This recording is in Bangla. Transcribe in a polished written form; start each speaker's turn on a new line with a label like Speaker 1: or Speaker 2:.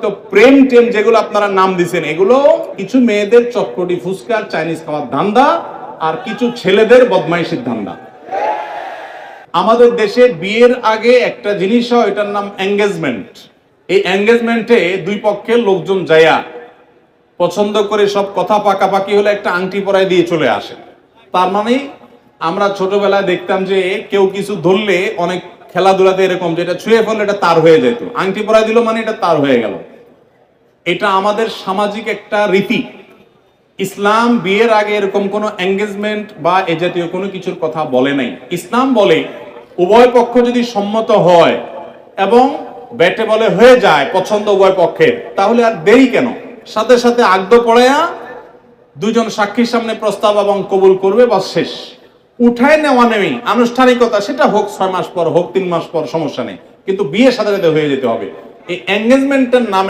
Speaker 1: হয়তো প্রেম টেম যেগুলো আপনারা নাম দিচ্ছেন, এগুলো কিছু মেয়েদের চটপটি ফুচকা চাইনিজ খাওয়ার ধান্দা, আর কিছু ছেলেদের বদমাইশির ধান্দা। আমাদের দেশে বিয়ের আগে একটা জিনিস হয়, এটার নাম এঙ্গেজমেন্ট। এই এঙ্গেজমেন্টে দুই পক্ষের লোকজন যায়া পছন্দ করে সব কথা পাকাপাকি হলে একটা আংটি পরায় দিয়ে চলে আসে। তার মানে আমরা ছোটবেলায় দেখতাম যে কেউ কিছু ধরলে অনেক খেলাধুলাতে এরকম, যেটা ছুঁয়ে ফেললে এটা তার হয়ে যেত, আংটি পরায় দিল মানে এটা তার হয়ে গেল। এটা আমাদের সামাজিক একটা রীতি। ইসলাম বিয়ের আগে এরকম কোনো এঙ্গেজমেন্ট বা এ জাতীয় কোনো কিছুর কথা বলে নাই। ইসলাম বলে উভয় পক্ষ যদি সম্মত হয় এবং ব্যাটে বলে হয়ে যায় পছন্দ উভয় পক্ষের, তাহলে আর দেরি কেন, সাথে সাথে আগদ পড়ায়া দুজন সাক্ষীর সামনে প্রস্তাব এবং কবুল করবে, বা শেষ। উঠায় নেওয়া নেই আনুষ্ঠানিকতা, সেটা হোক 6 মাস পর, হোক 3 মাস পর, সমস্যা নেই, কিন্তু বিয়ে সাথে সাথে হয়ে যেতে হবে। এই এঙ্গেজমেন্টের নামে